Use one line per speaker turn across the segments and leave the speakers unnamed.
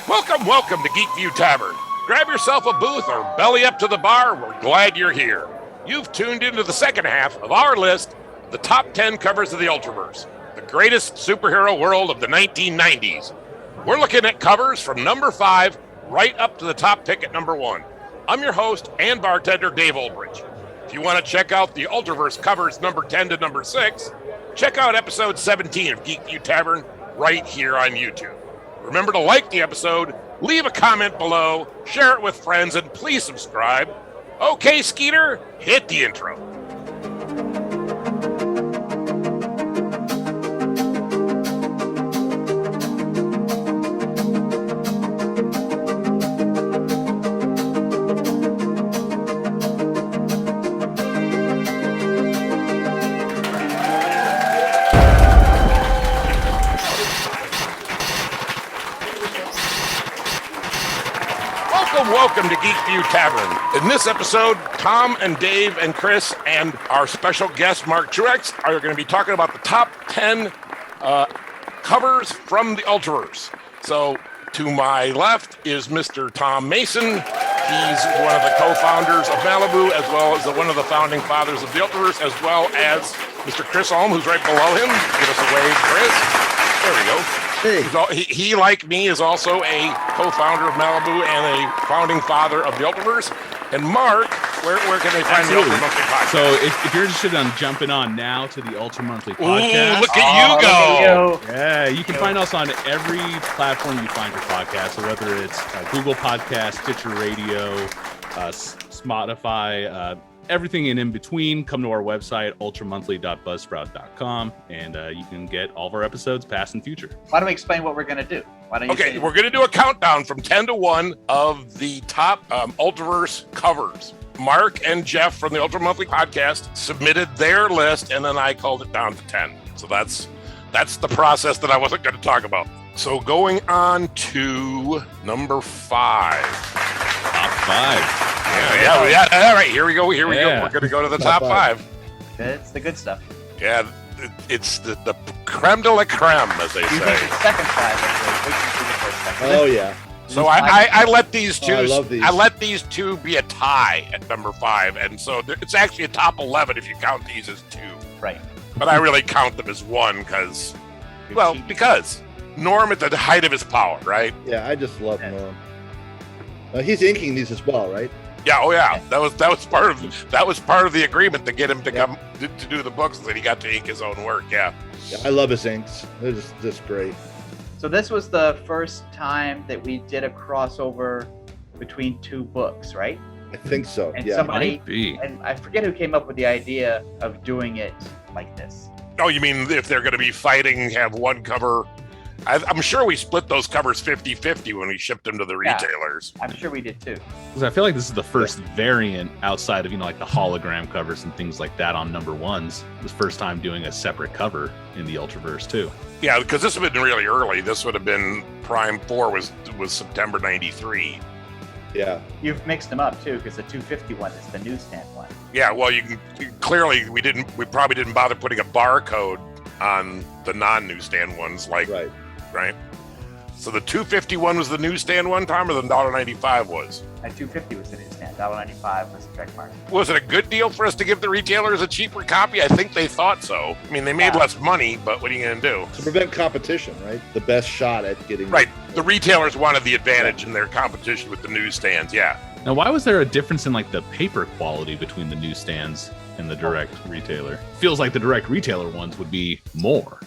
Welcome to Geek View Tavern. Grab yourself a booth or belly up to the bar. We're glad you're here. You've tuned into the second half of our list, the top 10 covers of the Ultraverse, the greatest superhero world of the 1990s. We're looking at covers from number 5 right up to the top pick at number 1. I'm your host and bartender, Dave Olbrich. If you want to check out the Ultraverse covers number 10 to number 6, check out episode 17 of Geek View Tavern right here on YouTube. Remember to like the episode, leave a comment below, share it with friends, and please subscribe. Okay, Skeeter, hit the intro. Welcome to Geek View Tavern. In this episode, Tom and Dave and Chris and our special guest, Marc Truex, are going to be talking about the top 10 covers from the Ultraverse. So, to my left is Mr. Tom Mason. He's one of the co-founders of Malibu, as well as one of the founding fathers of the Ultraverse, as well as Mr. Chris Ulm, who's right below him. Give us a wave, Chris. There we go.
Hey.
He, like me, is also a co-founder of Malibu and a founding father of the Ultraverse. And Mark, where can they find
Absolutely.
the Ultramonthly Podcast?
So if you're interested in jumping on now to the Ultramonthly Podcast.
Ooh, look at you go.
Yeah, you can find us on every platform you find your podcast. So whether it's Google Podcast, Stitcher Radio, Spotify, everything in between, come to our website, ultramonthly.buzzsprout.com, and you can get all of our episodes, past and future.
Why don't we explain what we're going to do? Why don't you
Okay, we're going to do a countdown from 10 to 1 of the top Ultraverse covers. Mark and Jeff from the Ultramonthly Podcast submitted their list, and then I called it down to 10. So that's the process that I wasn't going to talk about. So going on to number 5.
Top 5.
Yeah. All right, here we go. We're going to go to the top 5.
It's the good stuff.
Yeah, it's the creme de la creme, as they
You
say.
think it's second 5? Wait till you see the first 5.
Oh yeah.
So I let these two.
I love these.
I let these two be a tie at number 5, and so it's actually a top 11 if you count these as 2.
Right.
But I really count them as 1 because Norm at the height of his power, right?
Yeah, I just love Norm. He's inking these as well, right?
Yeah. Oh yeah. That was part of the agreement to get him to come to do the books, that he got to ink his own work. Yeah.
I love his inks. They're just great.
So this was the first time that we did a crossover between 2 books, right?
I think so.
And
Yeah.
somebody,
Might be.
and I forget who came up with the idea of doing it like this.
Oh, you mean if they're going to be fighting, have one cover? I'm sure we split those covers 50-50 when we shipped them to the retailers.
I'm sure we did too.
Because I feel like this is the first variant outside of, like the hologram covers and things like that on number 1s. This first time doing a separate cover in the Ultraverse too.
Yeah, because this would have been really early. This would have been Prime 4 was September 93.
Yeah.
You've mixed them up too, because the 251 is the newsstand one.
Yeah, well, clearly we probably didn't bother putting a barcode on the non-newsstand ones, right? So the 251 was the newsstand one, Tom, or the $1.95 was?
And 250 was the newsstand. $1.95 was the check mark.
Was it a good deal for us to give the retailers a cheaper copy? I think they thought so. I mean, they made less money, but what are you going to do?
To prevent competition, right? The best shot at getting
Right. The retailers wanted the advantage in their competition with the newsstands. Yeah.
Now, why was there a difference in like the paper quality between the newsstands and the direct retailer? Feels like the direct retailer ones would be more.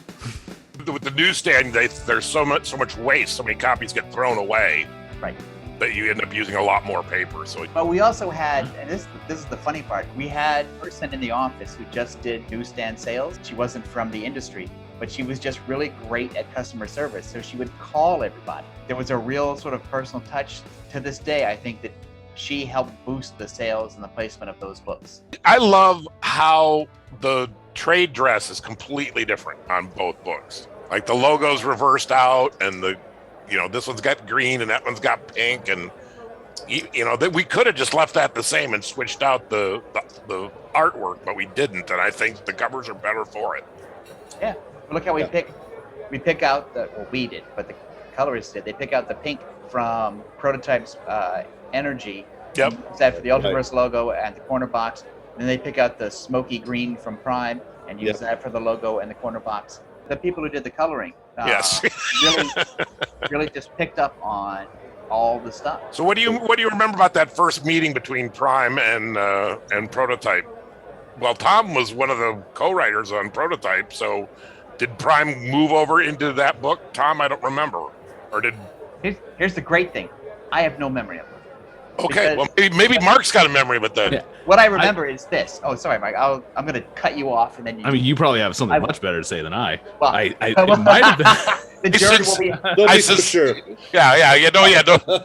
With the newsstand, there's so much waste. So many copies get thrown away.
Right.
That you end up using a lot more paper. So,
but we also had, and this is the funny part, we had a person in the office who just did newsstand sales. She wasn't from the industry, but she was just really great at customer service. So she would call everybody. There was a real sort of personal touch. To this day, I think that she helped boost the sales and the placement of those books.
I love how the trade dress is completely different on both books. Like the logo's reversed out, and this one's got green and that one's got pink, and that we could have just left that the same and switched out the artwork, but we didn't, and I think the covers are better for it.
Yeah, look how we pick out we did, but colorists did. They pick out the pink from Prototype's Energy.
Yep.
Use that for the Ultraverse logo and the corner box. Then they pick out the smoky green from Prime and use that for the logo and the corner box. The people who did the coloring
Yes.
really just picked up on all the stuff.
So what do you remember about that first meeting between Prime and Prototype? Well, Tom was one of the co-writers on Prototype, so did Prime move over into that book? Tom, I don't remember. Or did...
Here's the great thing. I have no memory of it.
Okay, well, maybe Mark's got a memory of it then.
Yeah.
What I remember is this. Oh, sorry, Mike. I'm going to cut you off, and then you...
I mean, you probably have something much better to say than I.
Well,
It might have been...
the jury will be...
Don't be so sure.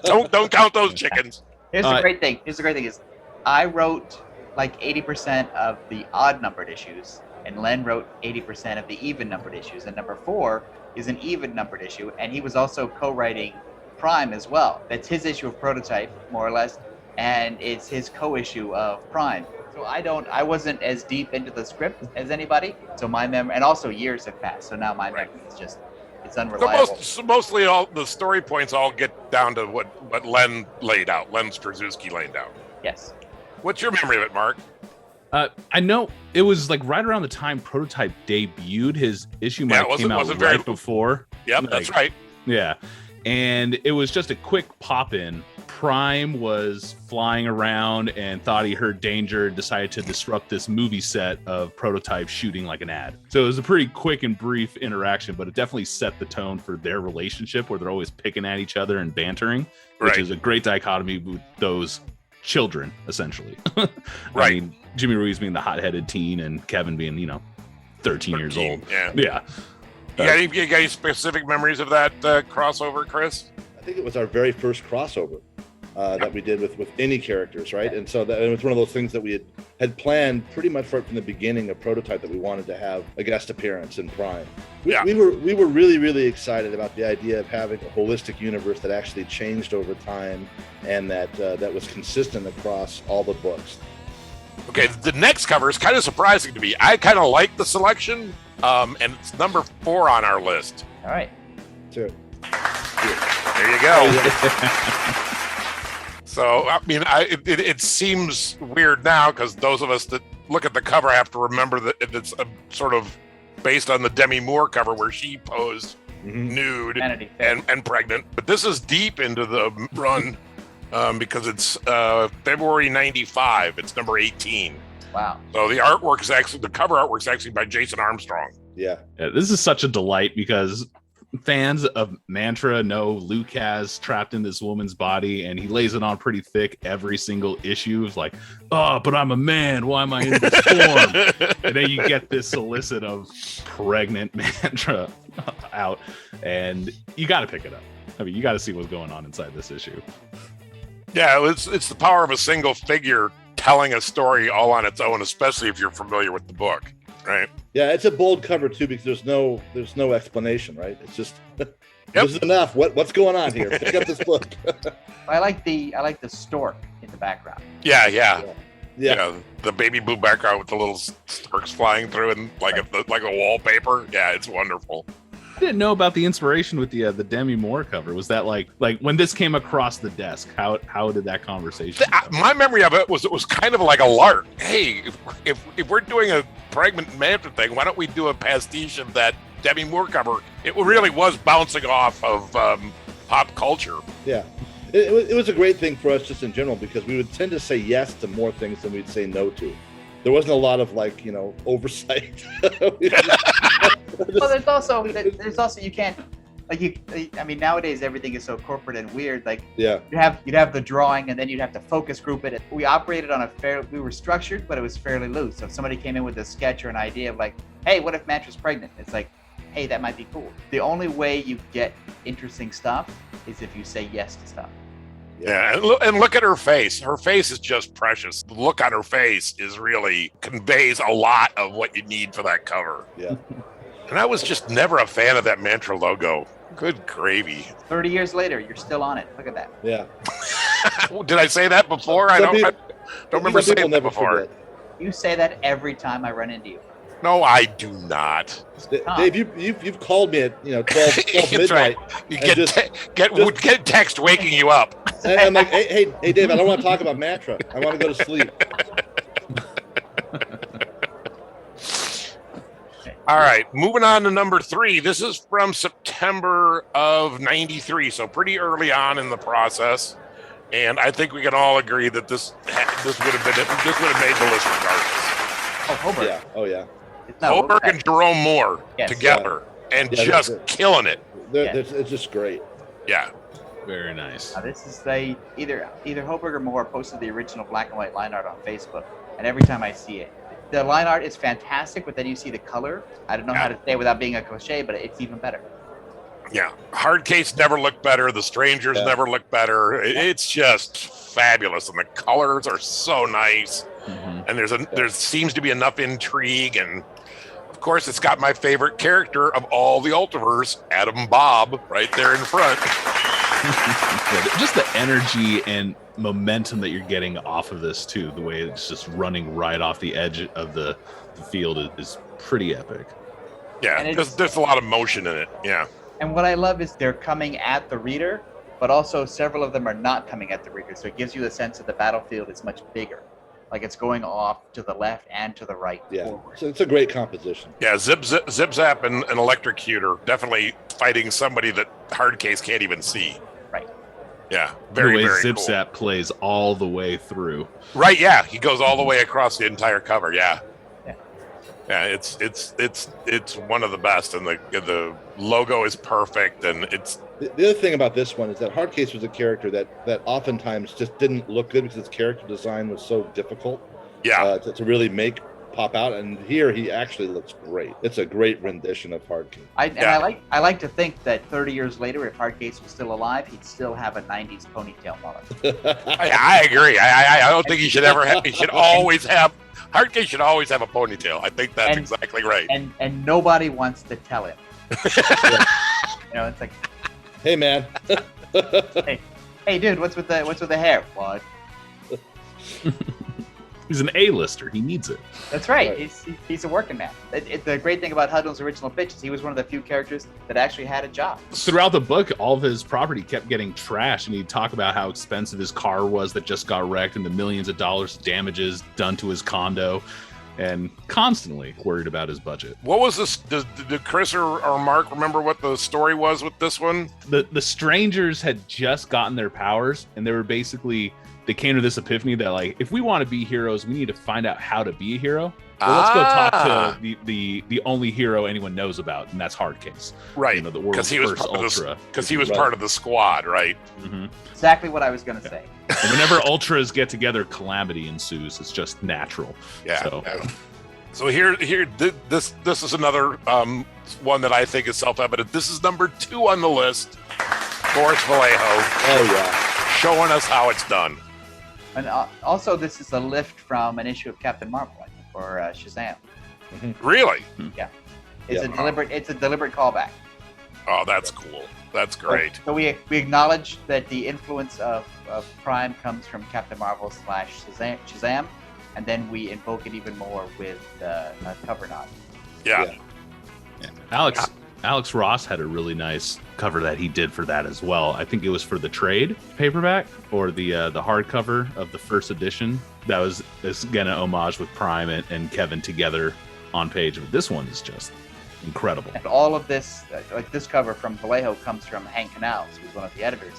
Don't count those chickens.
Here's the great thing. Is I wrote like 80% of the odd numbered issues, and Len wrote 80% of the even numbered issues. And number 4 is an even numbered issue, and he was also co-writing Prime as well. That's his issue of Prototype, more or less, and it's his co-issue of Prime. So I wasn't as deep into the script as anybody. So my memory, and also years have passed. So now my memory is just, it's unreliable.
So mostly all the story points all get down to what Len laid out. Len Strzelecki laid out.
Yes.
What's your memory of it, Mark?
I know it was like right around the time Prototype debuted. His issue came out right before.
Yep, that's right.
Yeah. And it was just a quick pop-in. Prime was flying around and thought he heard danger, decided to disrupt this movie set of Prototype shooting like an ad. So it was a pretty quick and brief interaction, but it definitely set the tone for their relationship where they're always picking at each other and bantering, which is a great dichotomy with those children, essentially.
Right.
I mean, Jimmy Ruiz being the hot-headed teen and Kevin being, 13 years old.
Yeah. You got any specific memories of that crossover, Chris?
I think it was our very first crossover that we did with any characters, right? And so it was one of those things that we had planned pretty much right from the beginning of Prototype that we wanted to have a guest appearance in Prime. We were really, really excited about the idea of having a holistic universe that actually changed over time and that was consistent across all the books.
Okay, the next cover is kind of surprising to me. I kind of like the selection, and it's number 4 on our list.
All right.
Sure.
There you go. So, I mean, it seems weird now because those of us that look at the cover have to remember that it's a sort of based on the Demi Moore cover where she posed nude and pregnant. But this is deep into the run because it's February 95. It's number 18.
Wow.
So the cover artwork is actually by Jason Armstrong.
Yeah.
This is such a delight because fans of Mantra know Luke has trapped in this woman's body and he lays it on pretty thick every single issue. It's like, oh, but I'm a man. Why am I in this form? And then you get this solicit of pregnant Mantra out and you got to pick it up. I mean, you got to see what's going on inside this issue.
Yeah, it's the power of a single figure telling a story all on its own, especially if you're familiar with the book, right?
Yeah, it's a bold cover too because there's no explanation, right? It's just this is enough. What's going on here? Pick up this book.
I like the stork in the background.
Yeah. The baby blue background with the little storks flying through and like a wallpaper. Yeah, it's wonderful.
I didn't know about the inspiration with the Demi Moore cover. Was that like when this came across the desk? How did that conversation go?
My memory of it was kind of like a lark. Hey, if we're doing a pregnant Mantra thing, why don't we do a pastiche of that Demi Moore cover? It really was bouncing off of pop culture.
Yeah. It was a great thing for us just in general because we would tend to say yes to more things than we'd say no to. There wasn't a lot of oversight.
Well, there's also you can't I mean nowadays everything is so corporate and weird. You'd have the drawing and then you'd have to focus group it. We operated on we were structured, but it was fairly loose. So if somebody came in with a sketch or an idea of hey, what if Mantra's pregnant? It's like, hey, that might be cool. The only way you get interesting stuff is if you say yes to stuff.
Yeah, and look at her face. Her face is just precious. The look on her face really conveys a lot of what you need for that cover.
Yeah.
And I was just never a fan of that Mantra logo. Good gravy.
30 years later, you're still on it. Look at that.
Yeah.
Did I say that before? I don't remember saying that before.
You say that every time I run into you.
No, I do not.
Dave, you've called me at 12 midnight.
Right. You get text waking you up.
And I'm like, hey, Dave, I don't want to talk about Matra. I want to go to sleep.
All right, moving on to number 3. This is from September of '93, so pretty early on in the process. And I think we can all agree that this would have made the list regardless.
Oh, Hoberg.
Yeah. Oh yeah.
No,
Hoberg and Jerome Moore together and just killing it.
It's just great.
Yeah.
Very nice.
This is either Hoberg or Moore posted the original black and white line art on Facebook, and every time I see it, the line art is fantastic, but then you see the color. I don't know how to say it without being a cliche, but it's even better.
Yeah. Hardcase never looked better. The Strangers never looked better. It's just fabulous, and the colors are so nice. Mm-hmm. And there seems to be enough intrigue, and of course, it's got my favorite character of all the Ultraverse, Adam Bob, right there in front.
Just the energy and momentum that you're getting off of this too, the way it's just running right off the edge of the field is pretty epic.
Yeah, there's a lot of motion in it. Yeah.
And what I love is they're coming at the reader, but also several of them are not coming at the reader. So it gives you the sense that the battlefield is much bigger. Like it's going off to the left and to the right.
Yeah,
forward.
so it's a great composition.
Yeah, Zip Zap and Electrocutor definitely fighting somebody that Hardcase can't even see.
Right.
Yeah, very
Zip
cool.
Zap plays all the way through.
Right, yeah, he goes all the way across the entire cover. Yeah. Yeah, it's one of the best, and the logo is perfect, and it's.
The other thing about this one is that Hardcase was a character that oftentimes just didn't look good because his character design was so difficult.
Yeah.
To really make pop out, and here he actually looks great. It's a great rendition of Hardcase.
I like to think that 30 years later, if Hardcase was still alive, he'd still have a '90s ponytail mullet.
I agree. I don't think he should ever have. He should always have. Hardcase should always have a ponytail. I think that's exactly right.
And nobody wants to tell him. It's like,
hey man,
hey dude, what's with the hair? What?
He's an A-lister. He needs it.
That's right. He's a working man. The great thing about Hudlin's original pitch is he was one of the few characters that actually had a job.
Throughout the book, all of his property kept getting trashed, and he'd talk about how expensive his car was that just got wrecked and the millions of dollars of damages done to his condo, and constantly worried about his budget.
What was this? Did Chris or Mark remember what the story was with this one?
The Strangers had just gotten their powers, and they came to this epiphany that, like, if we want to be heroes, we need to find out how to be a hero. Well, let's go talk to the only hero anyone knows about, and that's Hardcase.
Right.
The world's first Ultra.
Because he was part of the squad, right?
Mm-hmm.
Exactly what I was going to say.
And whenever Ultras get together, calamity ensues. It's just natural.
Yeah. So here, this is another one that I think is self-evident. This is number 2 on the list. Boris Vallejo.
Oh yeah.
Showing us how it's done.
And also, this is a lift from an issue of Captain Marvel, I think, or Shazam.
Mm-hmm.
Really?
Yeah. It's a deliberate callback.
Oh, that's cool. That's great.
So we acknowledge that the influence of Prime comes from Captain Marvel / Shazam, and then we invoke it even more with a cover nod.
Yeah.
Alex Ross had a really nice cover that he did for that as well. I think it was for the trade paperback or the hardcover of the first edition. That was again an homage with Prime and Kevin together on page. But this one is just incredible.
And all of this, like this cover from Vallejo, comes from Hank Canals, who's one of the editors,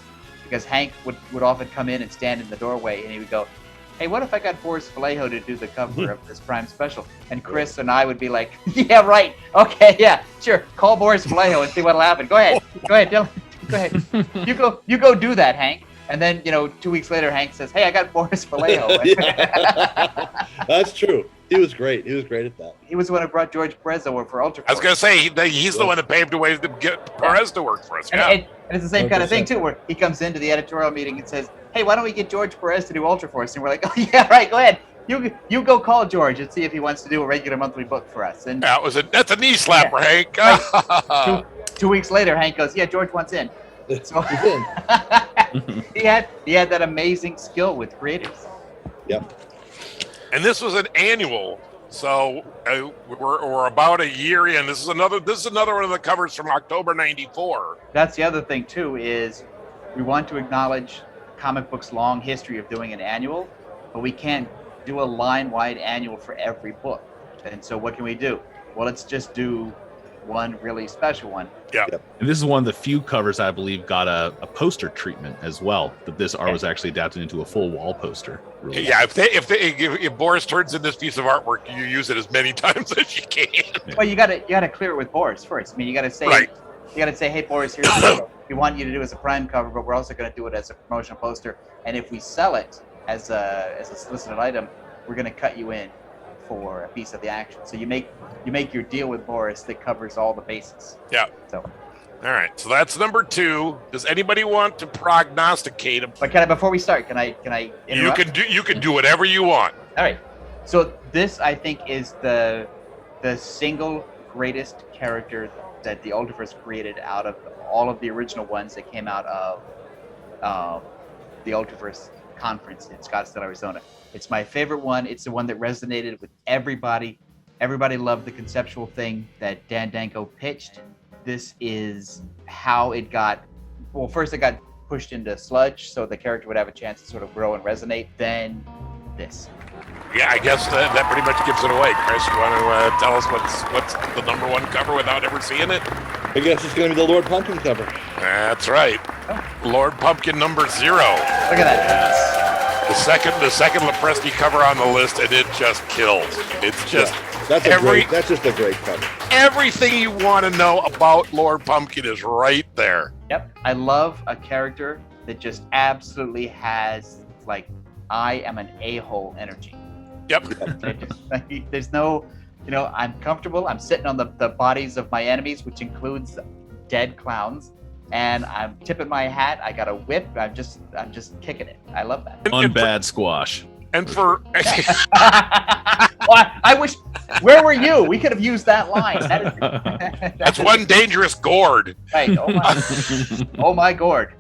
because Hank would often come in and stand in the doorway, and he would go, "Hey, what if I got Boris Vallejo to do the cover of this Prime special?" And Chris and I would be like, "Yeah, right. Okay, yeah, sure. Call Boris Vallejo and see what'll happen. Go ahead, Dylan. Go ahead. You go do that, Hank." And then 2 weeks later, Hank says, "Hey, I got Boris Vallejo."
That's true. He was great. He was great at that.
He was the one who brought George Perez over for Ultraverse.
I was going to say, he's the one that paved the way to get Perez to work for us. Yeah.
And it's the same kind of thing, too, where he comes into the editorial meeting and says, "Hey, why don't we get George Perez to do Ultraforce?" And we're like, "Oh, yeah, right, go ahead. You go call George and see if he wants to do a regular monthly book for us." And
that's a knee slapper, Hank.
Right. 2 weeks later, Hank goes, "Yeah, George wants in." So he had that amazing skill with creatives.
Yep.
And this was an annual So we're about a year in. This is another one of the covers from October '94.
That's the other thing too, is we want to acknowledge comic books' long history of doing an annual, but we can't do a line-wide annual for every book. And so what can we do? Well, let's just do one really special one.
Yeah.
And this is one of the few covers I believe got a poster treatment as well. That this art was actually adapted into a full wall poster. Really.
Yeah, if Boris turns in this piece of artwork, you use it as many times as you can.
Well, you gotta clear it with Boris first. I mean, you gotta say, hey Boris, here's what we want you to do as a prime cover, but we're also gonna do it as a promotional poster. And if we sell it as a solicited item, we're gonna cut you in for a piece of the action. So you make your deal with Boris that covers all the bases.
Yeah.
So,
all right. So that's number 2. Does anybody want to prognosticate?
but before we start, can I interrupt?
You can do whatever you want.
All right. So this, I think, is the single greatest character that the Ultraverse created out of all of the original ones that came out of the Ultraverse conference in Scottsdale, Arizona. It's my favorite one. It's the one that resonated with everybody. Everybody loved the conceptual thing that Dan Danko pitched. This is how it got, well, first it got pushed into Sludge so the character would have a chance to sort of grow and resonate. Then this.
Yeah, I guess that pretty much gives it away. Chris, you want to tell us what's the number 1 cover without ever seeing it?
I guess it's going to be the Lord Pumpkin cover.
That's right.
Oh.
Lord Pumpkin number 0.
Look at that.
The second Lepresti cover on the list, and it just kills. It's just
that's just a great cover.
Everything you want to know about Lord Pumpkin is right there.
Yep. I love a character that just absolutely has, like, I am an a-hole energy.
Yep.
There's no, I'm comfortable. I'm sitting on the bodies of my enemies, which includes dead clowns. And I'm tipping my hat. I got a whip. I'm just kicking it. I love that.
Unbad squash.
And for
well, I wish. Where were you? We could have used that line.
That's one dangerous gourd.
Right. Oh my gourd.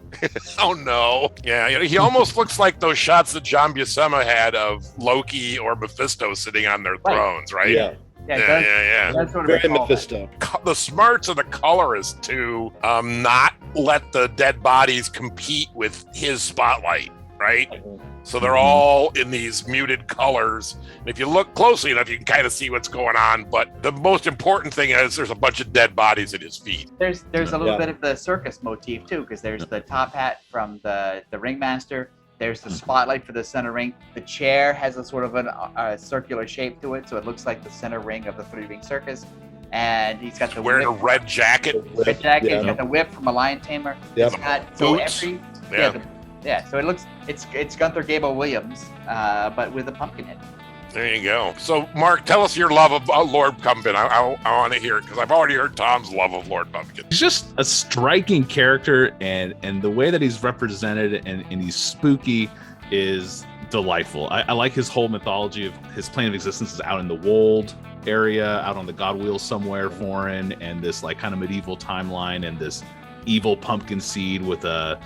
Oh no. Yeah, he almost looks like those shots that John Buscema had of Loki or Mephisto sitting on their thrones, right?
Yeah.
Yeah.
That's sort of
Very Mephisto.
The smarts of the colorist to not let the dead bodies compete with his spotlight, right? So they're all in these muted colors. And if you look closely enough, you can kind of see what's going on. But the most important thing is there's a bunch of dead bodies at his feet.
There's a little bit of the circus motif too, because there's the top hat from the ringmaster. There's the spotlight for the center ring. The chair has a sort of a circular shape to it, so it looks like the center ring of the 3-ring circus. And he's got the
wearing
whip.
a red jacket.
Red jacket. He's got the whip from a lion tamer.
Yep.
He's got
Boots.
So it looks it's Gunther Gable Williams, but with a pumpkin head.
There you go. So, Mark, tell us your love of Lord Pumpkin. I want to hear it because I've already heard Tom's love of Lord Pumpkin.
He's just a striking character, and the way that he's represented and he's spooky is delightful. I like his whole mythology of his plane of existence is out in the Wold area, out on the God Wheel somewhere foreign, and this like kind of medieval timeline, and this evil pumpkin seed with a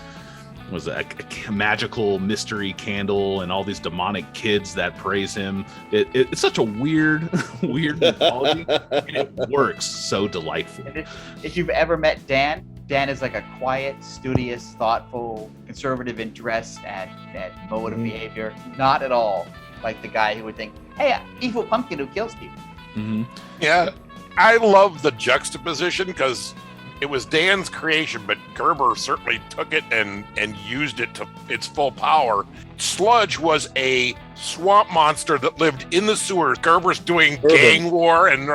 magical mystery candle and all these demonic kids that praise him. It's such a weird mythology, and it works so delightful.
If you've ever met Dan is like a quiet, studious, thoughtful, conservative in dress and mode of behavior. Not at all like the guy who would think, hey, evil pumpkin who kills people.
Mm-hmm.
Yeah, I love the juxtaposition because it was Dan's creation, but Gerber certainly took it and used it to its full power. Sludge was a swamp monster that lived in the sewers. Gerber's doing gang war and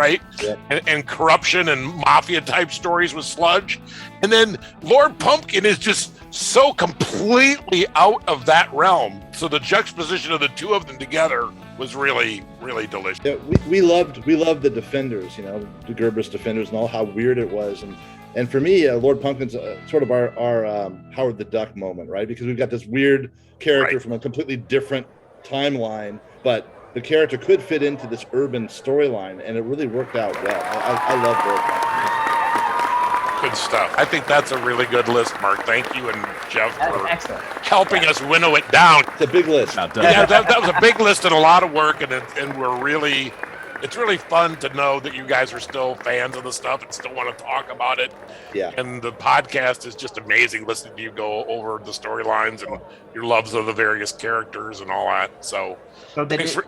corruption and mafia type stories with Sludge. And then Lord Pumpkin is just so completely out of that realm. So the juxtaposition of the two of them together was really, really delicious.
Yeah, we loved the Defenders, the Gerber's Defenders and all how weird it was. And for me, Lord Pumpkin's sort of our Howard the Duck moment, right? Because we've got this weird character from a completely different timeline, but the character could fit into this urban storyline, and it really worked out well. I love Lord Pumpkin.
Good stuff. I think that's a really good list, Mark. Thank you and Jeff for
excellent.
us winnow it down.
It's a big list.
Yeah, that was a big list and a lot of work, and we're really it's really fun to know that you guys are still fans of the stuff and still want to talk about it.
Yeah.
And the podcast is just amazing listening to you go over the storylines and your loves of the various characters and all that. So thanks for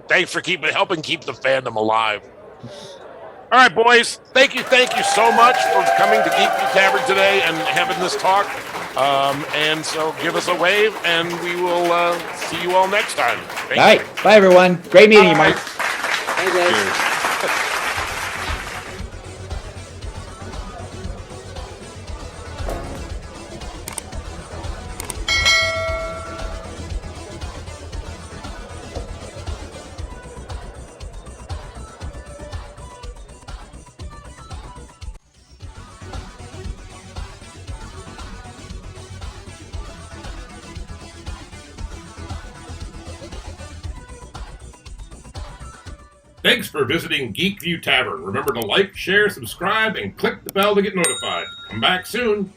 helping keep the fandom alive. All right, boys. Thank you so much for coming to Geek View Tavern today and having this talk. And so give us a wave, and we will see you all next time.
All right. Bye, everyone. Great meeting you, Mark.
Bye, guys.
Cheers.
Thanks for visiting Geek View Tavern. Remember to like, share, subscribe, and click the bell to get notified. Come back soon.